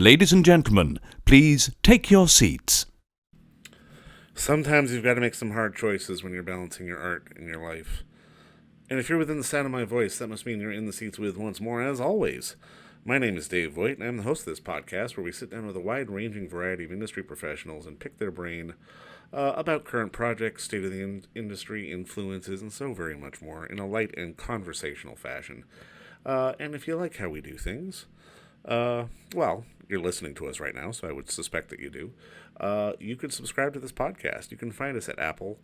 Ladies and gentlemen, please take your seats. Sometimes you've got to make some hard choices when you're balancing your art and your life. And if you're within the sound of my voice, that must mean you're in the seats with, once more, as always, my name is Dave Voigt, and I'm the host of this podcast where we sit down with a wide-ranging variety of industry professionals and pick their brain about current projects, state of the industry, influences, and so very much more in a light and conversational fashion. And if you like how we do things, well, you're listening to us right now, so I would suspect that you do. You can subscribe to this podcast. You can find us at Apple,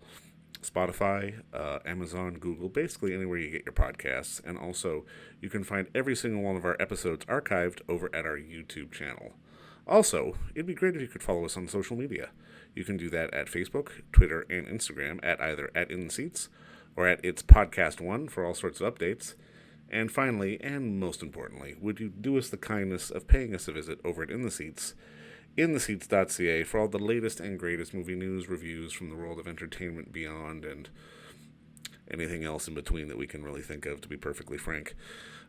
Spotify, Amazon, Google, basically anywhere you get your podcasts. And also, you can find every single one of our episodes archived over at our YouTube channel. Also, it'd be great if you could follow us on social media. You can do that at Facebook, Twitter, and Instagram at either @InTheSeats or at It's Podcast One for all sorts of updates. And finally, and most importantly, would you do us the kindness of paying us a visit over at In the Seats, intheseats.ca, for all the latest and greatest movie news, reviews from the world of entertainment beyond, and anything else in between that we can really think of, to be perfectly frank.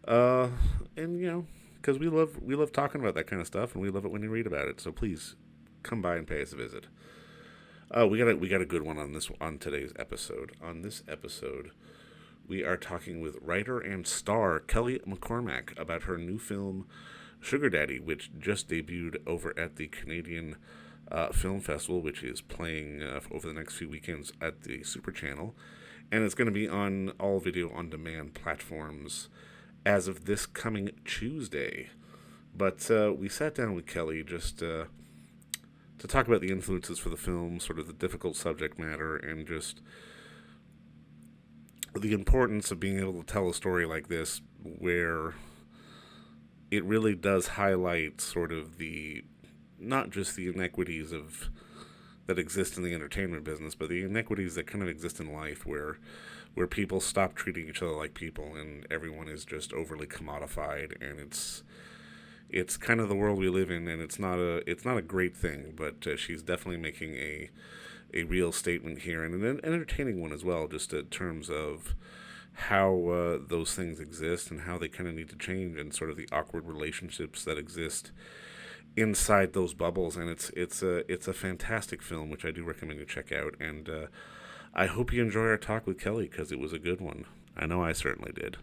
And because we love talking about that kind of stuff, and we love it when you read about it. So please come by and pay us a visit. We got a good one on today's episode. On this episode, we are talking with writer and star Kelly McCormack about her new film, Sugar Daddy, which just debuted over at the Canadian Film Festival, which is playing over the next few weekends at the Super Channel. And it's going to be on all video on demand platforms as of this coming Tuesday. But we sat down with Kelly just to talk about the influences for the film, sort of the difficult subject matter, and just the importance of being able to tell a story like this where it really does highlight sort of the, not just the inequities that exist in the entertainment business, but the inequities that kind of exist in life where people stop treating each other like people and everyone is just overly commodified, and it's kind of the world we live in, and it's not a great thing, but she's definitely making a real statement here, and an entertaining one as well, just in terms of how those things exist and how they kind of need to change, and sort of the awkward relationships that exist inside those bubbles. And it's a fantastic film, which I do recommend you check out. And I hope you enjoy our talk with Kelly, because it was a good one. I know I certainly did.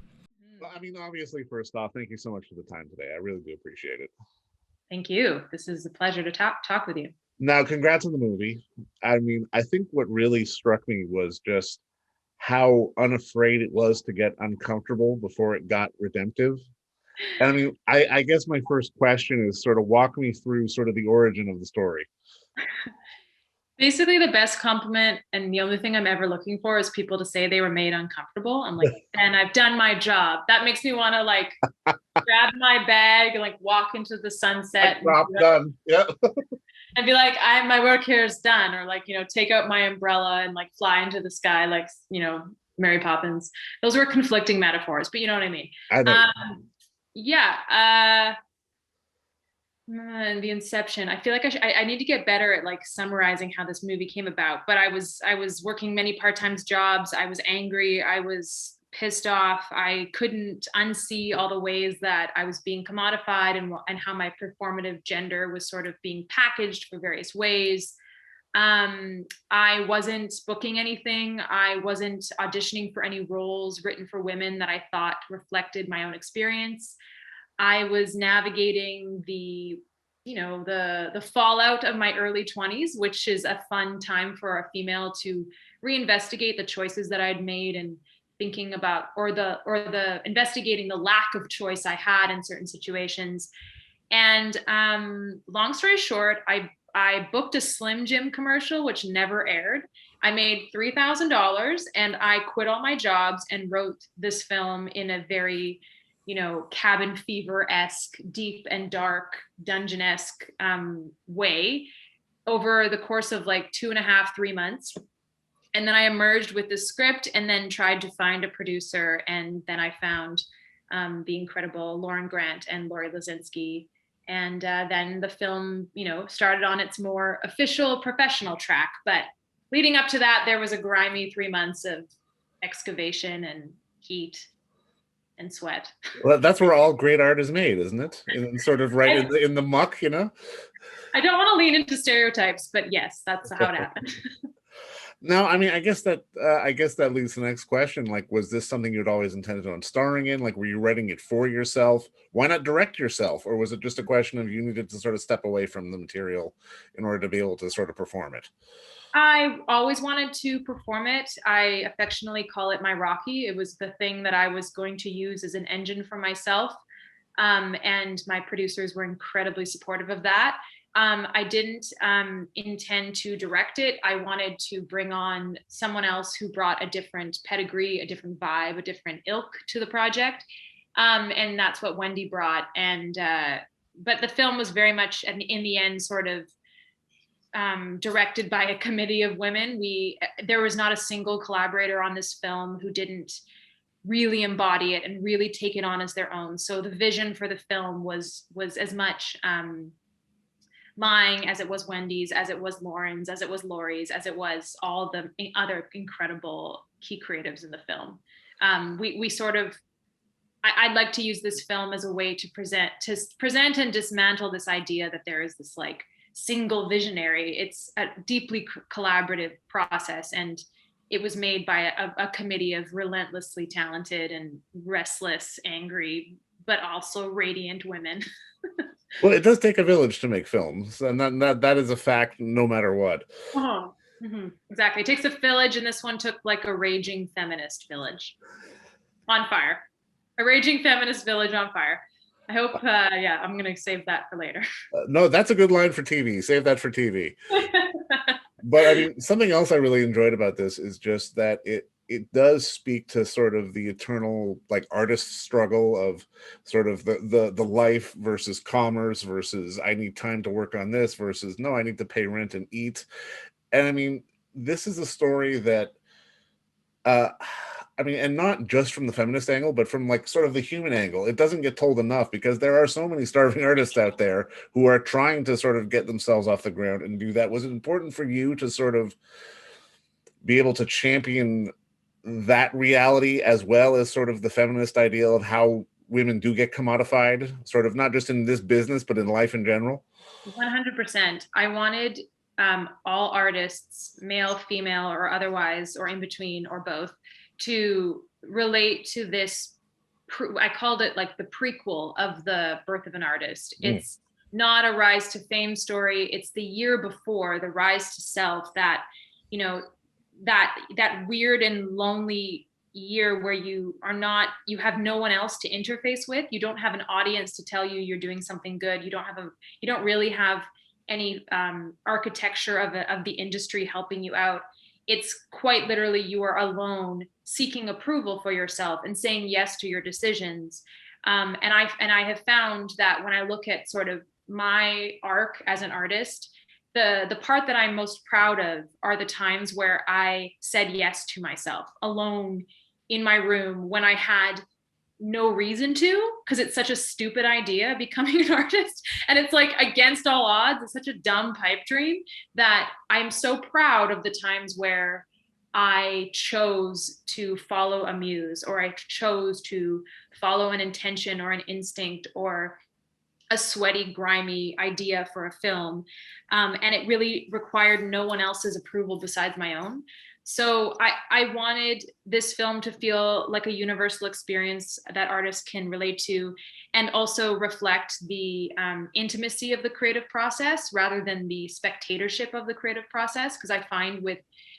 Well, I mean, obviously, first off, thank you so much for the time today. I really do appreciate it. Thank you. This is a pleasure to talk with you. Now, congrats on the movie. I mean, I think what really struck me was just how unafraid it was to get uncomfortable before it got redemptive. And I mean, I guess my first question is sort of walk me through sort of the origin of the story. Basically, the best compliment and the only thing I'm ever looking for is people to say they were made uncomfortable. I'm like, and I've done my job. That makes me want to like grab my bag and like walk into the sunset. Done. Yeah. And be like, my work here is done, or like, take out my umbrella and like fly into the sky, like, Mary Poppins. Those were conflicting metaphors, but you know what I mean. I know. Yeah. And the inception. I feel like I need to get better at like summarizing how this movie came about. But I was working many part-time jobs. I was angry. I was pissed off. I couldn't unsee all the ways that I was being commodified, and how my performative gender was sort of being packaged for various ways. I wasn't booking anything. I wasn't auditioning for any roles written for women that I thought reflected my own experience. I was navigating the fallout of my early 20s, which is a fun time for a female to reinvestigate the choices that I'd made, and thinking about or the investigating the lack of choice I had in certain situations. And long story short, I booked a Slim Jim commercial, which never aired. I made $3,000 and I quit all my jobs and wrote this film in a very, cabin fever-esque, deep and dark, dungeon-esque way over the course of like 2.5, 3 months. And then I emerged with the script and then tried to find a producer. And then I found the incredible Lauren Grant and Lori Lazinski. And then the film, started on its more official professional track. But leading up to that, there was a grimy 3 months of excavation and heat. and sweat. Well, that's where all great art is made, isn't it? In sort of right I, in the muck, you know? I don't want to lean into stereotypes, but yes, that's how it happened. No, I mean, I guess that leads to the next question. Like, was this something you'd always intended on starring in? Like, were you writing it for yourself? Why not direct yourself? Or was it just a question of you needed to sort of step away from the material in order to be able to sort of perform it? I always wanted to perform it. I affectionately call it my Rocky. It was the thing that I was going to use as an engine for myself. And my producers were incredibly supportive of that. I didn't intend to direct it. I wanted to bring on someone else who brought a different pedigree, a different vibe, a different ilk to the project. And that's what Wendy brought. And but the film was very much, in the end, sort of directed by a committee of women. There was not a single collaborator on this film who didn't really embody it and really take it on as their own. So the vision for the film was as much mine as it was Wendy's, as it was Lauren's, as it was Lori's, as it was all the other incredible key creatives in the film. We sort of, I'd like to use this film as a way to present and dismantle this idea that there is this like single visionary. It's a deeply collaborative process, and it was made by a committee of relentlessly talented and restless, angry, but also radiant women. Well, it does take a village to make films, and that is a fact, no matter what. Oh, exactly. It takes a village, and this one took like a raging feminist village on fire. A raging feminist village on fire. I hope, yeah, I'm going to save that for later. No, that's a good line for TV. Save that for TV. But I mean, something else I really enjoyed about this is just that it does speak to sort of the eternal like artist struggle of sort of the life versus commerce versus I need time to work on this versus no, I need to pay rent and eat. And I mean, this is a story that uh I mean, and not just from the feminist angle, but from like sort of the human angle. It doesn't get told enough because there are so many starving artists out there who are trying to sort of get themselves off the ground and do that. Was it important for you to sort of be able to champion that reality as well as sort of the feminist ideal of how women do get commodified, sort of not just in this business, but in life in general? 100%. I wanted all artists, male, female, or otherwise, or in between, or both, to relate to this. I called it like the prequel of the birth of an artist. It's not a rise to fame story. It's the year before the rise to self, that, you know, that weird and lonely year where you have no one else to interface with. You don't have an audience to tell you you're doing something good. You don't really have any architecture of the industry helping you out. It's quite literally you are alone seeking approval for yourself and saying yes to your decisions. And I have found that when I look at sort of my arc as an artist, the part that I'm most proud of are the times where I said yes to myself alone in my room when I had no reason to, because it's such a stupid idea becoming an artist, and it's like against all odds. It's such a dumb pipe dream that I'm so proud of the times where I chose to follow a muse, or I chose to follow an intention or an instinct or a sweaty, grimy idea for a film. And it really required no one else's approval besides my own. So I wanted this film to feel like a universal experience that artists can relate to, and also reflect the intimacy of the creative process rather than the spectatorship of the creative process. Because I find with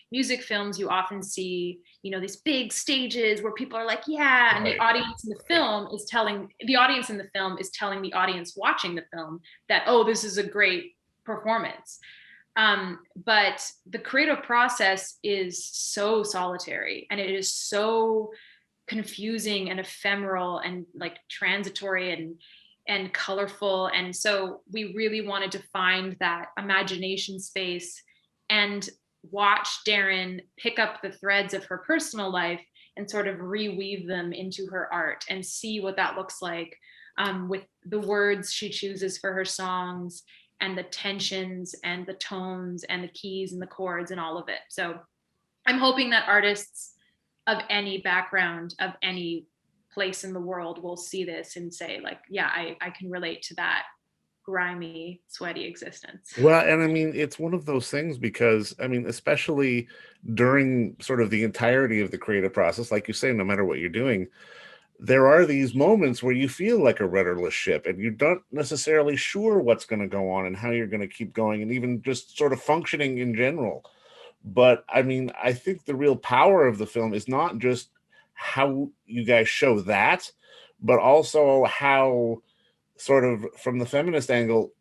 music films, you often see, you know, these big stages where people are like, yeah, and the audience in the film is telling the audience watching the film that, oh, this is a great performance. But the creative process is so solitary, and it is so confusing and ephemeral and like transitory and colorful. And so we really wanted to find that imagination space and watch Darren pick up the threads of her personal life and sort of reweave them into her art and see what that looks like, with the words she chooses for her songs and the tensions and the tones and the keys and the chords and all of it. So I'm hoping that artists of any background, of any place in the world will see this and say like, yeah, I can relate to that grimy, sweaty existence. Well, and I mean, it's one of those things because, I mean, especially during sort of the entirety of the creative process, like you say, no matter what you're doing, there are these moments where you feel like a rudderless ship and you're not necessarily sure what's going to go on and how you're going to keep going and even just sort of functioning in general. But I mean, I think the real power of the film is not just how you guys show that, but also how, sort of from the feminist angle,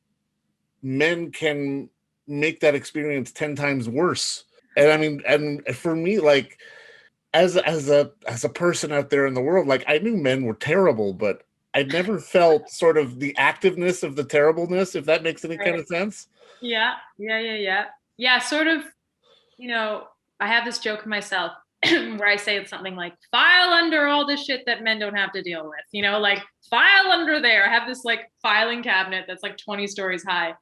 men can make that experience 10 times worse. And I mean, and for me, like, as a person out there in the world, like, I knew men were terrible, but I never felt sort of the activeness of the terribleness, if that makes any kind Right. of sense. Yeah, sort of, you know, I have this joke myself where I say something like, file under all the shit that men don't have to deal with, you know, like file under there. I have this like filing cabinet that's like 20 stories high.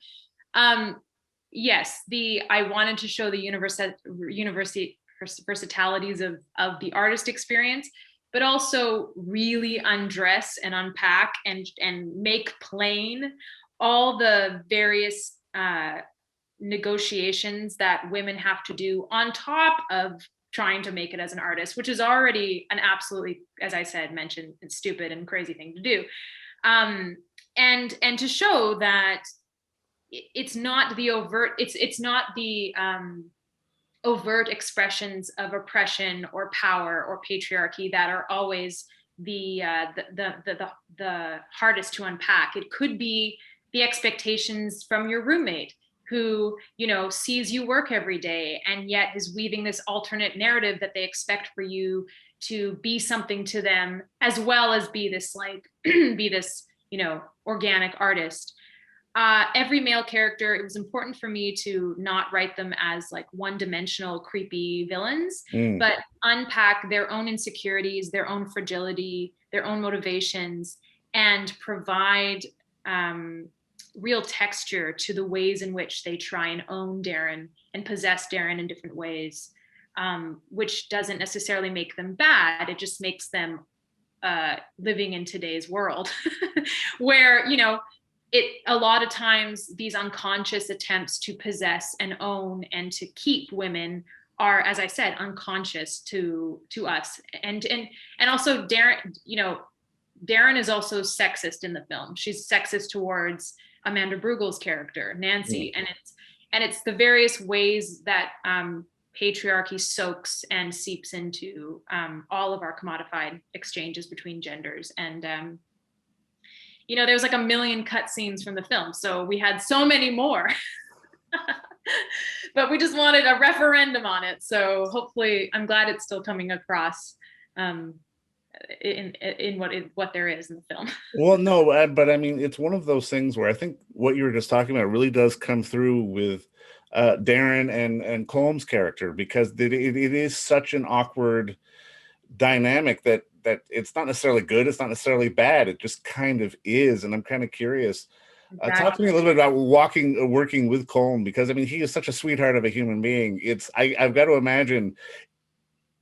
Um, yes, I wanted to show the university versatilities of the artist experience, but also really undress and unpack and make plain all the various negotiations that women have to do on top of trying to make it as an artist, which is already an absolutely, as I said, mentioned, stupid and crazy thing to do. And to show that it's not the overt, it's not the overt expressions of oppression or power or patriarchy that are always the hardest to unpack. It could be the expectations from your roommate who, you know, sees you work every day and yet is weaving this alternate narrative that they expect for you to be something to them, as well as be this like be this, you know, organic artist. Every male character, it was important for me to not write them as like one-dimensional creepy villains, Mm. but unpack their own insecurities, their own fragility, their own motivations, and provide real texture to the ways in which they try and own Darren and possess Darren in different ways, which doesn't necessarily make them bad. It just makes them living in today's world where, you know, a lot of times these unconscious attempts to possess and own and to keep women are, as I said, unconscious to us. And also Darren, you know, Darren is also sexist in the film. She's sexist towards Amanda Bruegel's character, Nancy. Mm. And it's the various ways that patriarchy soaks and seeps into all of our commodified exchanges between genders. And you know, there was like a million cut scenes from the film, so we had so many more. But we just wanted a referendum on it, so hopefully, I'm glad it's still coming across in what there is in the film. Well, no, but I mean, it's one of those things where I think what you were just talking about really does come through with Darren and Colm's character, because it is such an awkward dynamic that it's not necessarily good, it's not necessarily bad, it just kind of is. And I'm kind of curious. Talk to me a Exactly. little bit about working with Colm, because I mean, he is such a sweetheart of a human being. I've got to imagine,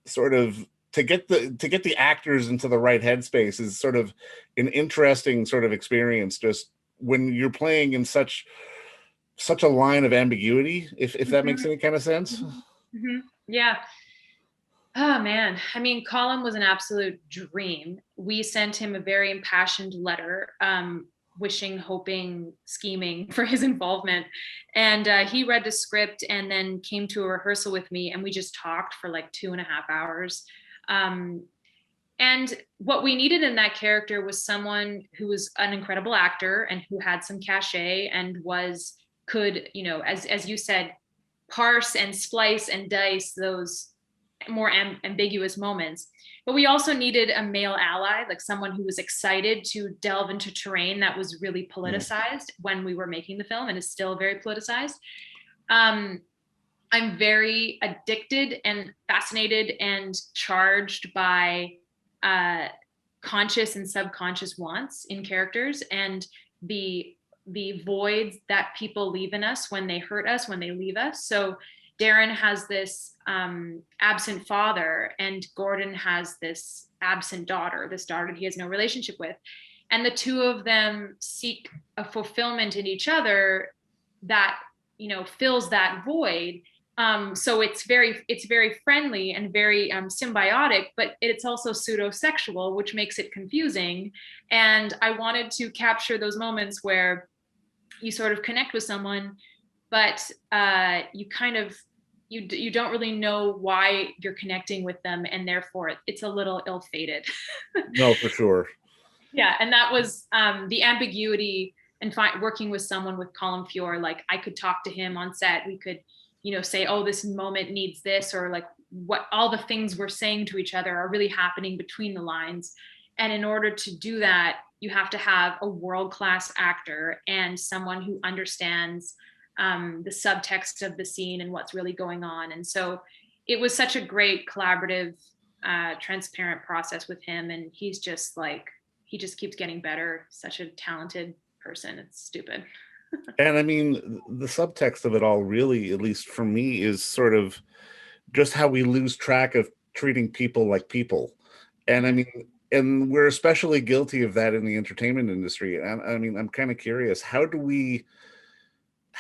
sort of, to get the actors into the right headspace is sort of an interesting sort of experience, just when you're playing in such a line of ambiguity, if that makes Mhm, any kind of sense. mhm, mhm. Yeah. Oh man, I mean, Colin was an absolute dream. We sent him a very impassioned letter, wishing, hoping, scheming for his involvement. And he read the script and then came to a rehearsal with me, and we just talked for like 2.5 hours. Um, and what we needed in that character was someone who was an incredible actor and who had some cachet and could, you know, as you said, parse and splice and dice those more ambiguous moments. But we also needed a male ally, like someone who was excited to delve into terrain that was really Mm. politicized when we were making the film and is still very politicized. Um, I'm very addicted and fascinated and charged by uh, conscious and subconscious wants in characters, and the voids that people leave in us when they hurt us, when they leave us. So Darren has this absent father, and Gordon has this absent daughter, this daughter that he has no relationship with. And the two of them seek a fulfillment in each other that, you know, fills that void. So it's very friendly and very symbiotic, but it's also pseudo-sexual, which makes it confusing. And I wanted to capture those moments where you sort of connect with someone, but you kind of you don't really know why you're connecting with them, and therefore it's a little ill-fated. No, for sure. Yeah, and that was the ambiguity and working with someone with Colin Fior. Like, I could talk to him on set. We could, you know, say, oh, this moment needs this, or like what all the things we're saying to each other are really happening between the lines. And in order to do that, you have to have a world-class actor and someone who understands the subtext of the scene and what's really going on. And so it was such a great collaborative, transparent process with him. And he's just like, he just keeps getting better. Such a talented person. It's stupid. And I mean, the subtext of it all really, at least for me, is sort of just how we lose track of treating people like people. And I mean, and we're especially guilty of that in the entertainment industry. And I mean, I'm kind of curious, how do we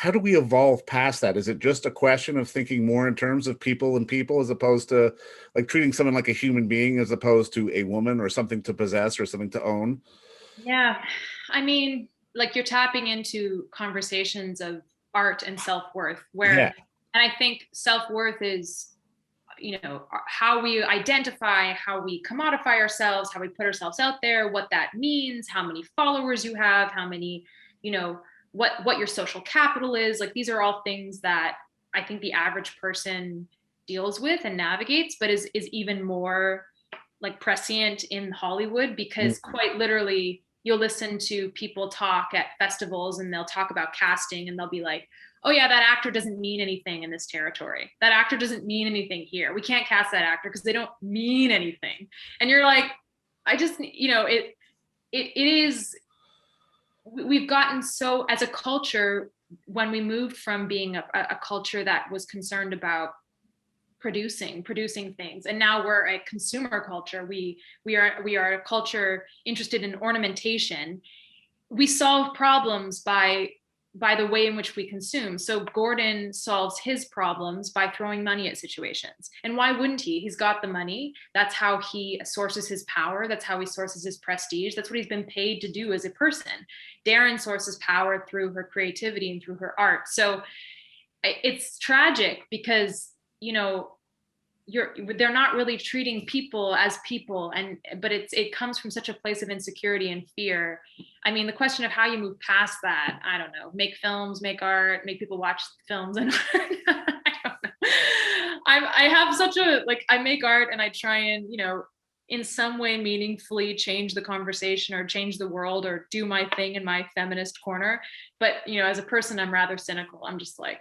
evolve past that? Is it just a question of thinking more in terms of people and people, as opposed to like treating someone like a human being as opposed to a woman or something to possess or something to own? Yeah. I mean, like, you're tapping into conversations of art and self-worth, where, Yeah. and I think self-worth is, you know, how we identify, how we commodify ourselves, how we put ourselves out there, what that means, how many followers you have, how many, you know, what your social capital is. Like, these are all things that I think the average person deals with and navigates, but is even more like prescient in Hollywood, because quite literally you'll listen to people talk at festivals and they'll talk about casting and they'll be like, oh yeah, that actor doesn't mean anything in this territory. That actor doesn't mean anything here. We can't cast that actor because they don't mean anything. And you're like, I just, you know, it is, we've gotten so, as a culture, when we moved from being a culture that was concerned about producing things, and now we're a consumer culture. We are a culture interested in ornamentation. We solve problems by the way in which we consume. So Gordon solves his problems by throwing money at situations. And why wouldn't he? He's got the money. That's how he sources his power. That's how he sources his prestige. That's what he's been paid to do as a person. Darren sources power through her creativity and through her art. So it's tragic because, you know, they're not really treating people as people, but it comes from such a place of insecurity and fear. I mean, the question of how you move past that, I don't know. Make films, make art, make people watch films and art. I don't know. I have such a, like, I make art and I try and, you know, in some way meaningfully change the conversation or change the world or do my thing in my feminist corner. But, you know, as a person, I'm rather cynical. I'm just like,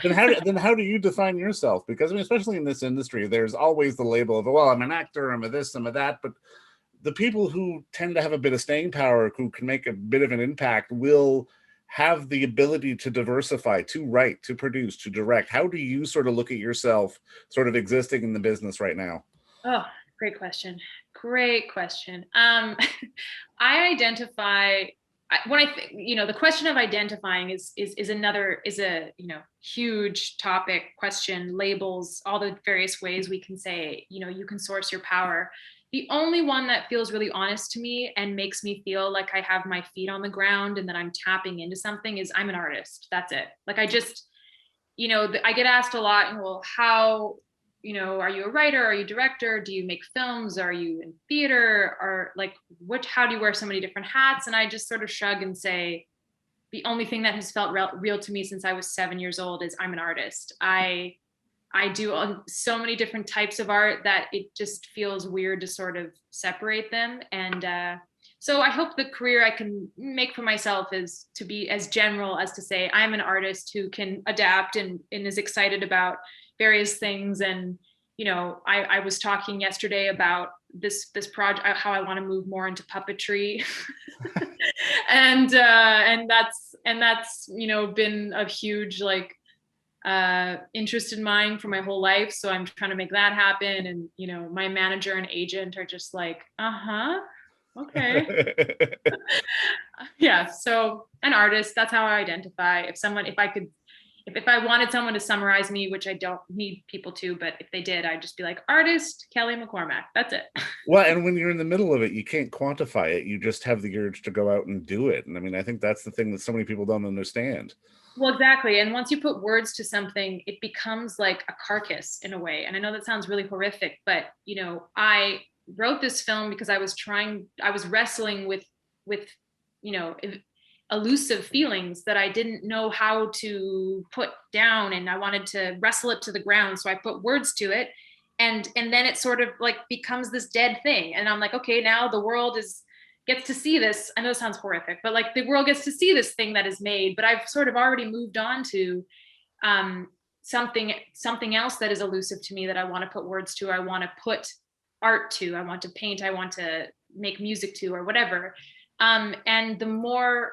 Then how do you define yourself? Because I mean, especially in this industry, there's always the label of, well, I'm an actor, I'm a this, I'm a that. But the people who tend to have a bit of staying power, who can make a bit of an impact, will have the ability to diversify, to write, to produce, to direct. How do you sort of look at yourself sort of existing in the business right now? Oh, great question. Great question. I identify, when I think, you know, the question of identifying is a, you know, huge topic, question, labels, all the various ways we can say, you know, you can source your power. The only one that feels really honest to me and makes me feel like I have my feet on the ground and that I'm tapping into something is, I'm an artist. That's it. Like, I just, you know, I get asked a lot, well, how, you know, are you a writer? Are you a director? Do you make films? Are you in theater? Or like, how do you wear so many different hats? And I just sort of shrug and say, the only thing that has felt real to me since I was 7 years old is I'm an artist. I do so many different types of art that it just feels weird to sort of separate them. And so I hope the career I can make for myself is to be as general as to say, I'm an artist who can adapt and is excited about various things. And, you know, I was talking yesterday about this project, how I want to move more into puppetry. and that's, you know, been a huge, like, interest in mine for my whole life. So I'm trying to make that happen. And, you know, my manager and agent are just like, uh-huh, okay. Yeah. So an artist, that's how I identify. If I wanted someone to summarize me, which I don't need people to, but if they did, I'd just be like, artist Kelly McCormack. That's it. Well, and when you're in the middle of it, you can't quantify it. You just have the urge to go out and do it. And I mean, I think that's the thing that so many people don't understand. Well, exactly. And once you put words to something, it becomes like a carcass in a way. And I know that sounds really horrific, but you know, I wrote this film because I was wrestling with, you know, elusive feelings that I didn't know how to put down, and I wanted to wrestle it to the ground. So I put words to it, and then it sort of like becomes this dead thing. And I'm like, okay, now the world is gets to see this. I know it sounds horrific, but like the world gets to see this thing that is made, but I've sort of already moved on to something else that is elusive to me that I want to put words to. I want to put art to. I want to paint. I want to make music to, or whatever. And the more,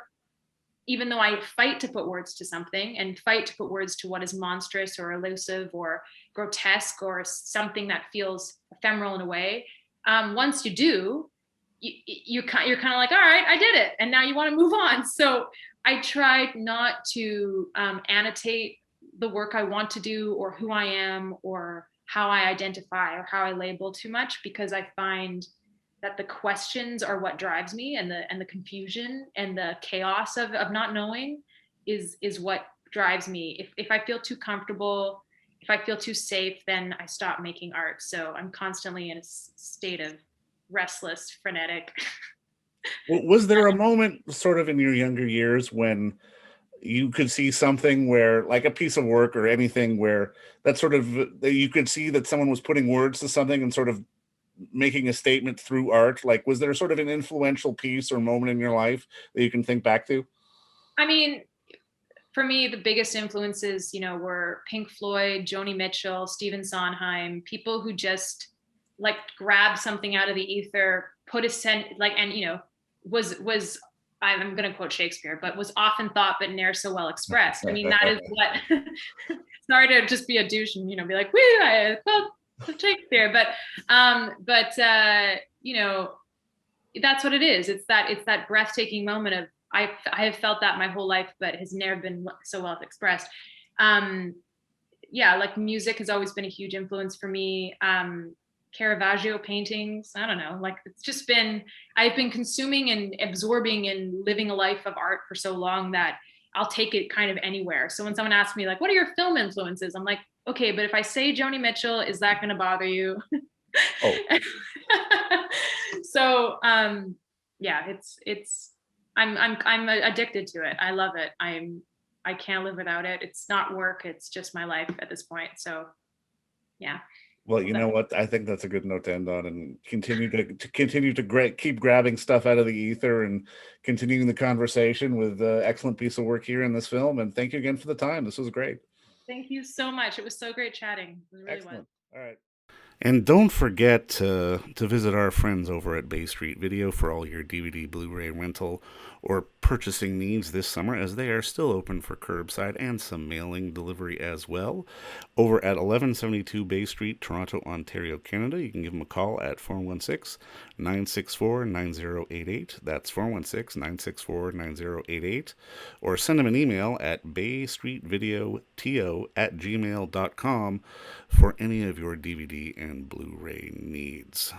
even though I fight to put words to something and fight to put words to what is monstrous or elusive or grotesque or something that feels ephemeral in a way, once you do, you're kind of like, all right, I did it, and now you want to move on. So I tried not to annotate the work I want to do or who I am or how I identify or how I label too much, because I find that the questions are what drives me, and the confusion and the chaos of not knowing is what drives me. If I feel too comfortable, if I feel too safe, then I stop making art. So I'm constantly in a state of restless, frenetic. Was there a moment sort of in your younger years when you could see something where, like a piece of work or anything, where that sort of that you could see that someone was putting words to something and sort of making a statement through art? Like, was there sort of an influential piece or moment in your life that you can think back to? I mean, for me, the biggest influences, you know, were Pink Floyd, Joni Mitchell, Stephen Sondheim, people who just like grab something out of the ether, put a like, and you know, was I'm going to quote Shakespeare, but was often thought but ne're so well expressed. I mean, that is what. Sorry to just be a douche and, you know, be like, "Woo, I quote Shakespeare," but you know, that's what it is. It's that breathtaking moment of I have felt that my whole life, but has never been so well expressed. Um, yeah, like music has always been a huge influence for me. Caravaggio paintings, I don't know, like it's just been, I've been consuming and absorbing and living a life of art for so long that I'll take it kind of anywhere. So when someone asks me like, what are your film influences? I'm like, okay, but if I say Joni Mitchell, is that going to bother you? Oh, So yeah, I'm addicted to it. I love it. I can't live without it. It's not work, it's just my life at this point. So yeah. well, you know what? I think that's a good note to end on, and continue to keep grabbing stuff out of the ether and continuing the conversation with excellent piece of work here in this film. And thank you again for the time. This was great. Thank you so much. It was so great chatting. It really was. Excellent. All right. And don't forget to visit our friends over at Bay Street Video for all your DVD, Blu-ray rental, or purchasing needs this summer, as they are still open for curbside and some mailing delivery as well. Over at 1172 Bay Street, Toronto, Ontario, Canada, you can give them a call at 416-964-9088. That's 416-964-9088. Or send them an email at baystreetvideoto@gmail.com for any of your DVD and Blu-ray needs.